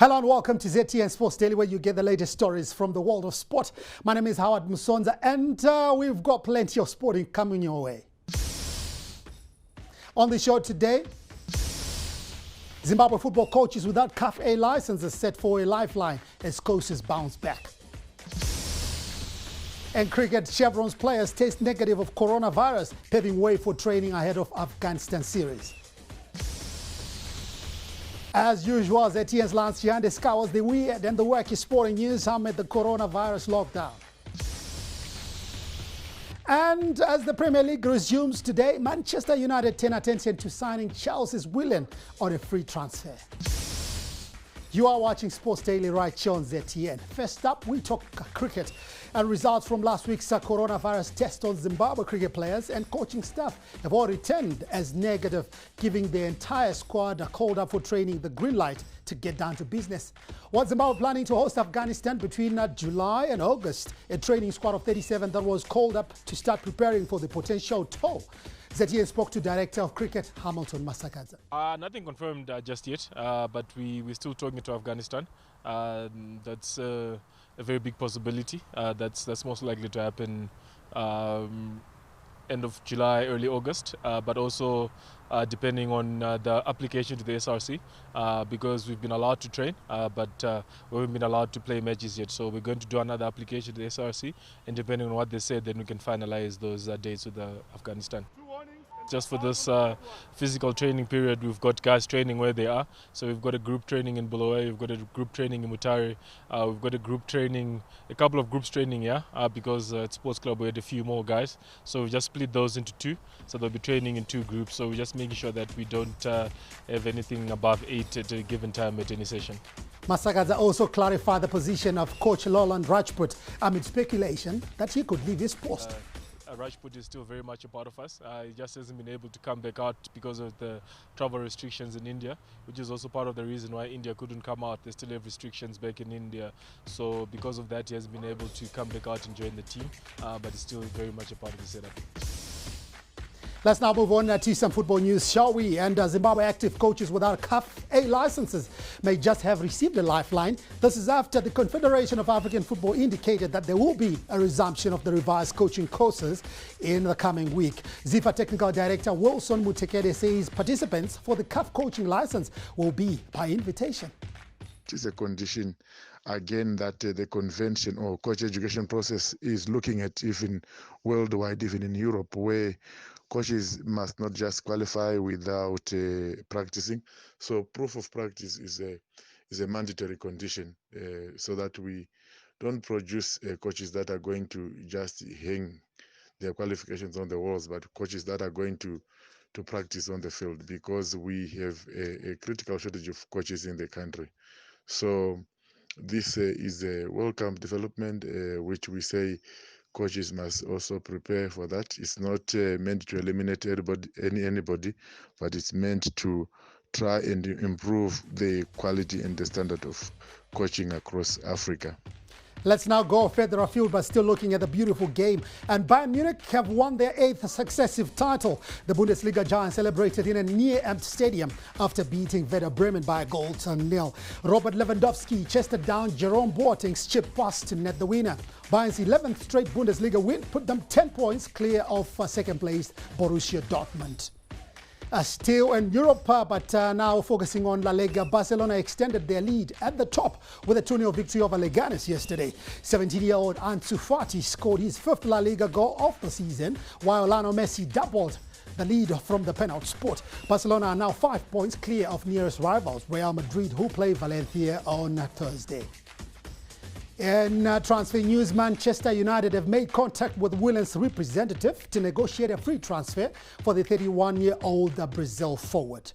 Hello and welcome to ZTN Sports Daily, where you get the latest stories from the world of sport. My name is Howard Musonza, and we've got plenty of sporting coming your way. On the show today, Zimbabwe football coaches without CAF A licenses set for a lifeline as coaches bounce back. And cricket, Chevron's players test negative of coronavirus, paving way for training ahead of Afghanistan series. As usual, ZTN's Lance Giande scours the weird and the wacky sporting news amid the coronavirus lockdown. And as the Premier League resumes today, Manchester United turn attention to signing Chelsea's Willian on a free transfer. You are watching Sports Daily right here on ZTN. First up, we talk cricket and results from last week's coronavirus test on Zimbabwe cricket players and coaching staff have all returned as negative, giving the entire squad called up for training the green light to get down to business. What Zimbabwe planning to host Afghanistan between July and August, a training squad of 37 that was called up to start preparing for the potential tour. ZTN spoke to Director of Cricket, Hamilton Masakadza. Nothing confirmed just yet, but we're still talking to Afghanistan. That's a very big possibility. That's most likely to happen end of July, early August, but also depending on the application to the SRC, because we've been allowed to train, but we haven't been allowed to play matches yet. So we're going to do another application to the SRC, and depending on what they say, then we can finalize those dates with Afghanistan. Just for this physical training period, we've got guys training where they are. So we've got a group training in Bulawayo, we've got a group training in Mutare, we've got a couple of groups training here, because at Sports Club we had a few more guys. So we just split those into two, so they'll be training in two groups. So we're just making sure that we don't have anything above 8 at a given time at any session. Masakadza also clarified the position of coach Lowland Rajput amid speculation that he could leave his post. Rajput is still very much a part of us. He just hasn't been able to come back out because of the travel restrictions in India, which is also part of the reason why India couldn't come out. They still have restrictions back in India. So because of that, he hasn't been able to come back out and join the team, but he's still very much a part of the setup. Let's now move on to some football news, shall we? And Zimbabwe active coaches without CAF A licenses may just have received a lifeline. This is after the Confederation of African Football indicated that there will be a resumption of the revised coaching courses in the coming week. ZIFA Technical Director Wilson Mutekede says participants for the CAF coaching license will be by invitation. It is a condition, again, that the convention or coach education process is looking at, even worldwide, even in Europe, where coaches must not just qualify without practicing. So proof of practice is a mandatory condition, so that we don't produce coaches that are going to just hang their qualifications on the walls, but coaches that are going to practice on the field, because we have a critical shortage of coaches in the country. So this is a welcome development, which we say coaches must also prepare for that. It's not meant to eliminate anybody, but it's meant to try and improve the quality and the standard of coaching across Africa. Let's now go further afield, but still looking at the beautiful game. And Bayern Munich have won their 8th successive title. The Bundesliga giants celebrated in a near-empty stadium after beating Werder Bremen by a goal to nil. Robert Lewandowski chested down Jerome Boateng's chip pass to net the winner. Bayern's 11th straight Bundesliga win put them 10 points clear of second-placed Borussia Dortmund. Still in Europe, but now focusing on La Liga, Barcelona extended their lead at the top with a 2-0 victory over Leganes yesterday. 17-year-old Ansu Fati scored his 5th La Liga goal of the season, while Lionel Messi doubled the lead from the penalty spot. Barcelona are now 5 points clear of nearest rivals, Real Madrid, who play Valencia on Thursday. In transfer news, Manchester United have made contact with Willian's representative to negotiate a free transfer for the 31-year-old Brazil forward.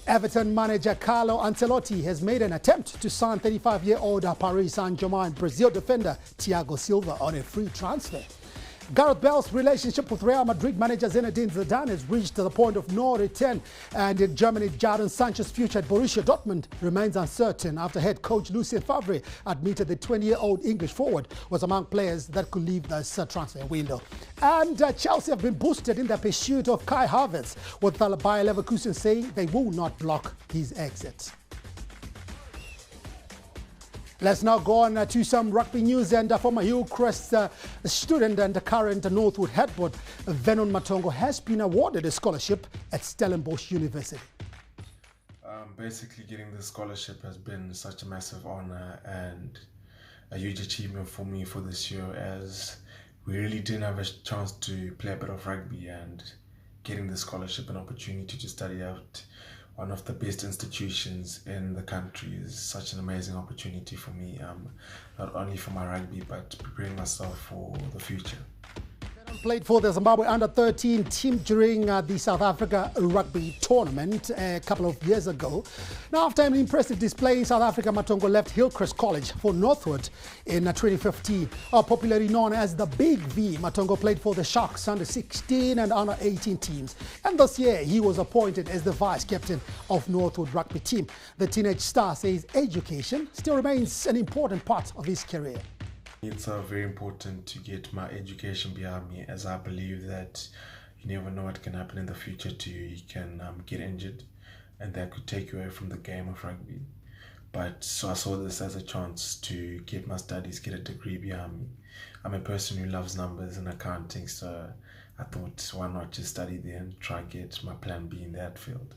Everton manager Carlo Ancelotti has made an attempt to sign 35-year-old Paris Saint-Germain Brazil defender Thiago Silva on a free transfer. Gareth Bale's relationship with Real Madrid manager Zinedine Zidane has reached the point of no return, and in Germany, Jadon Sancho's future at Borussia Dortmund remains uncertain after head coach Lucien Favre admitted the 20-year-old English forward was among players that could leave this transfer window. And Chelsea have been boosted in their pursuit of Kai Havertz, with Bayer Leverkusen saying they will not block his exit. Let's now go on to some rugby news, and former Hillcrest student and current Northwood head coach Vernon Matongo has been awarded a scholarship at Stellenbosch University. Basically, getting this scholarship has been such a massive honor and a huge achievement for me for this year, as we really didn't have a chance to play a bit of rugby, and getting the scholarship and opportunity to study out one of the best institutions in the country is such an amazing opportunity for me, not only for my rugby but preparing myself for the future. Played for the Zimbabwe under-13 team during the South Africa rugby tournament a couple of years ago. Now, after an impressive display in South Africa, Matongo left Hillcrest College for Northwood in 2015. Popularly known as the Big V, Matongo played for the Sharks under-16 and under-18 teams. And this year, he was appointed as the vice-captain of Northwood rugby team. The teenage star says education still remains an important part of his career. It's very important to get my education behind me, as I believe that you never know what can happen in the future to you. You can get injured and that could take you away from the game of rugby. So I saw this as a chance to get my studies, get a degree behind me. I'm a person who loves numbers and accounting, so I thought, why not just study there and try and get my plan B in that field.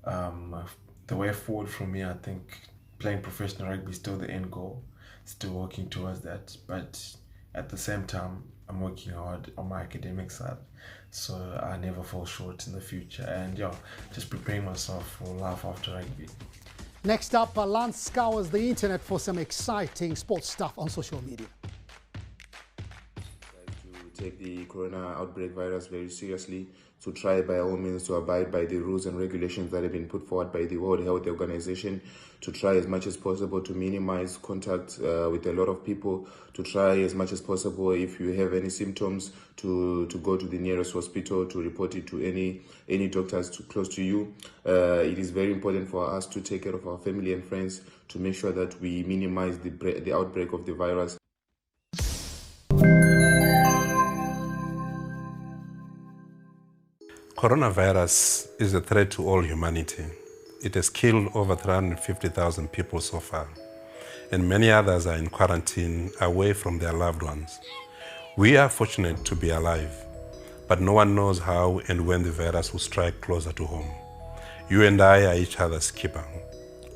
The way forward for me, I think playing professional rugby is still the end goal. Still working towards that, but at the same time I'm working hard on my academic side, so I never fall short in the future, and just preparing myself for life after rugby. Next up, Lance scours the internet for some exciting sports stuff on social media. To take the corona outbreak virus very seriously, to try by all means to abide by the rules and regulations that have been put forward by the World Health Organization, to try as much as possible to minimize contact with a lot of people, to try as much as possible, if you have any symptoms, to go to the nearest hospital, to report it to any doctors close to you. It is very important for us to take care of our family and friends, to make sure that we minimize the outbreak of the virus. Coronavirus is a threat to all humanity. It has killed over 350,000 people so far, and many others are in quarantine away from their loved ones. We are fortunate to be alive, but no one knows how and when the virus will strike closer to home. You and I are each other's keeper.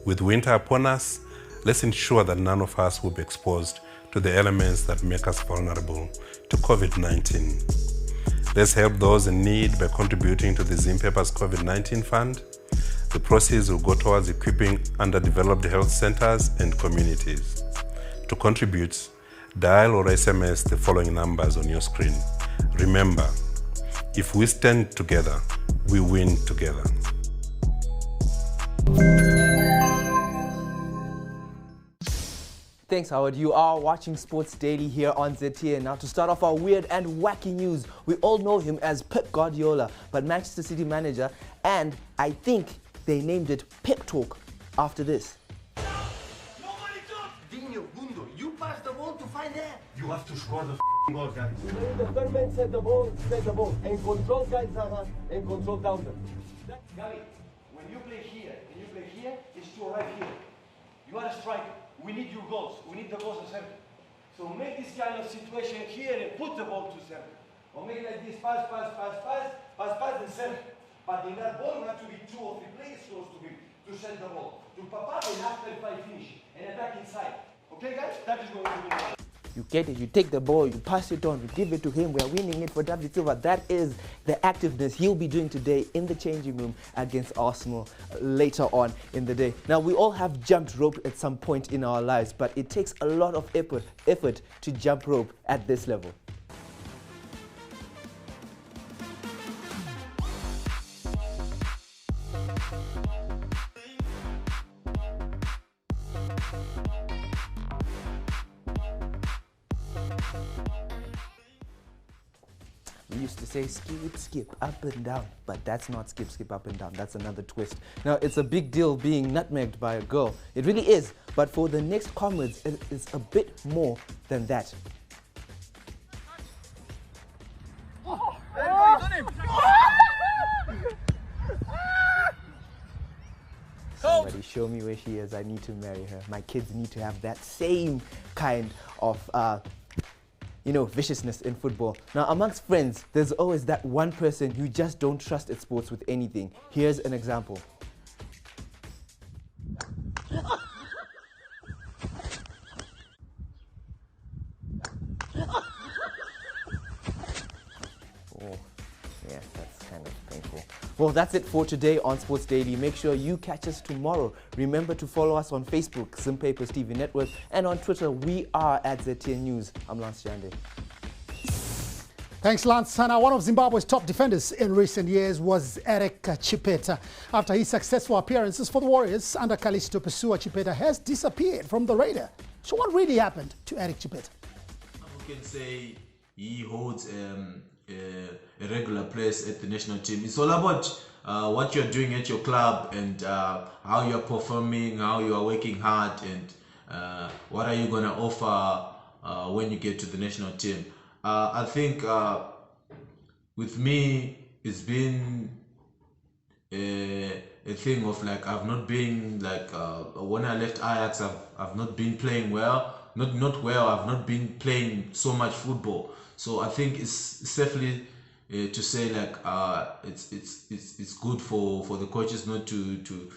With winter upon us, let's ensure that none of us will be exposed to the elements that make us vulnerable to COVID-19. Let's help those in need by contributing to the Zimpepa's COVID-19 Fund. The proceeds will go towards equipping underdeveloped health centers and communities. To contribute, dial or SMS the following numbers on your screen. Remember, if we stand together, we win together. Thanks, Howard. You are watching Sports Daily here on ZTN. Now, to start off our weird and wacky news, we all know him as Pep Guardiola, but Manchester City manager, and I think they named it Pep Talk after this. Nobody talk! Dino, Gundo, you pass the ball to find air. You have to score the goal, guys. The third man set the ball, and control guys and control down them. Gary, when you play here and you play here, it's to arrive here. You are a striker. We need your goals. We need the goals to center. So make this kind of situation here and put the ball to center. Or make it like this, pass, and center. But in that ball, you have to be 2 or 3 players close to him to send the ball. To Papa and after fight finish and attack inside. Okay, guys? That is what we do. You get it, you take the ball, you pass it on, you give it to him. We're winning it for David Silva. That is the activeness he'll be doing today in the changing room against Arsenal later on in the day. Now, we all have jumped rope at some point in our lives, but it takes a lot of effort to jump rope at this level. We used to say skip, up and down, but that's not skip, up and down. That's another twist. Now, it's a big deal being nutmegged by a girl. It really is, but for the next comrades, it's a bit more than that. somebody. Show me where she is. I need to marry her. My kids need to have that same kind of viciousness in football. Now, amongst friends, there's always that one person you just don't trust at sports with anything. Here's an example. Oh, yeah, that's kind of painful. Well, that's it for today on Sports Daily. Make sure you catch us tomorrow. Remember to follow us on Facebook, Zimpapers TV Network, and on Twitter, we are at ZTN News. I'm Lance Jande. Thanks, Lance. Now, one of Zimbabwe's top defenders in recent years was Eric Chipeta. After his successful appearances for the Warriors under Callisto Pessoa, Chipeta has disappeared from the radar. So what really happened to Eric Chipeta? We can say he holds a regular place at the national team. It's all about what you're doing at your club and how you're performing, how you are working hard, and what are you going to offer when you get to the national team. I think with me, it's been a thing of like I've not been like when I left Ajax, I've not been playing well. Not well. I've not been playing so much football. So I think it's safely to say like it's good for the coaches not to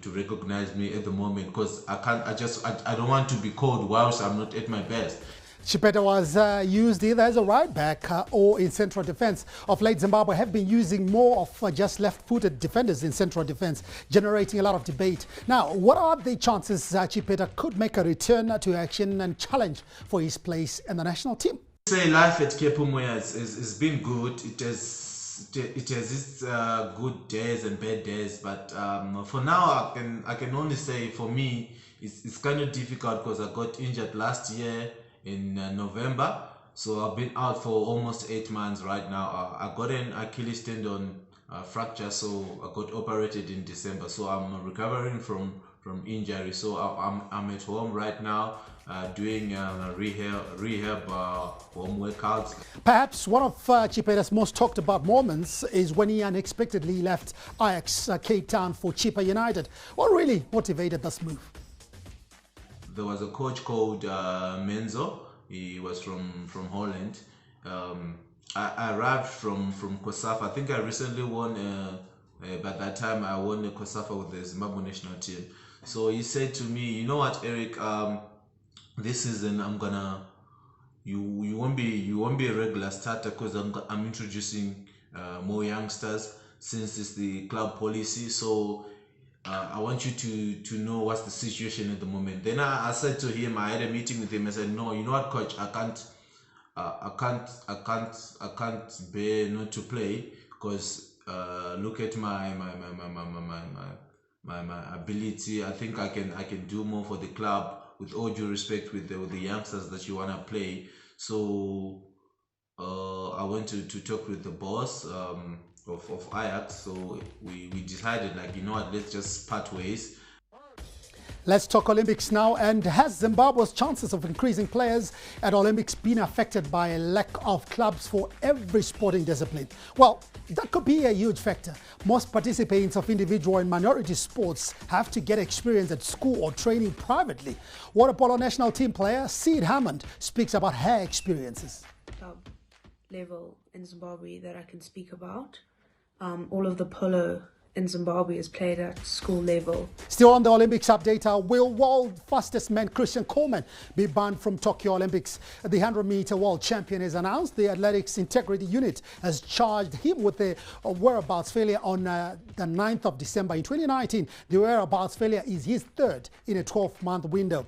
recognize me at the moment, because I don't want to be called whilst I'm not at my best. Chipeta was used either as a right back or in central defence. Of late, Zimbabwe have been using more of just left-footed defenders in central defence, generating a lot of debate. Now, what are the chances Chipeta could make a return to action and challenge for his place in the national team? Say life at Cape Umuya has been good. It has its good days and bad days, but for now I can only say for me it's kind of difficult because I got injured last year in November, so I've been out for almost 8 months right now. I got an Achilles tendon fracture, so I got operated in December, so I'm recovering from injury. So I'm at home right now doing rehab home workouts. Perhaps one of Chipeta's most talked about moments is when he unexpectedly left Ajax Cape Town for Chippa United. What really motivated this move? There was a coach called Menzo. He was from Holland. I arrived from COSAFA. I think I recently won, by that time I won the COSAFA with the Zimbabwe national team. So he said to me, you know what, Eric, this season you won't be a regular starter because I'm introducing more youngsters since it's the club policy. So I want you to know what's the situation at the moment. Then I said to him, I had a meeting with him. I said, no, you know what, coach, I can't bear not to play because look at my ability. I think I can do more for the club. With all due respect, with the youngsters that you wanna play. So I went to talk with the boss of Ajax, so we decided, like, you know what, let's just part ways. Let's talk Olympics now. And has Zimbabwe's chances of increasing players at Olympics been affected by a lack of clubs for every sporting discipline? Well, that could be a huge factor. Most participants of individual and minority sports have to get experience at school or training privately. Water polo national team player Sid Hammond speaks about her experiences. Club level in Zimbabwe that I can speak about. All of the polo in Zimbabwe is played at school level. Still on the Olympics update, will world fastest man Christian Coleman be banned from Tokyo Olympics? The 100-meter world champion has announced the athletics integrity unit has charged him with a whereabouts failure on the 9th of December. In 2019, the whereabouts failure is his third in a 12-month window.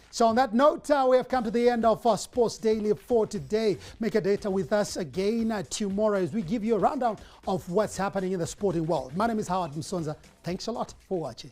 So on that note, we have come to the end of our Sports Daily for today. Make a data with us again tomorrow as we give you a rundown of what's happening in the sporting world. My name is Howard Msonza. Thanks a lot for watching.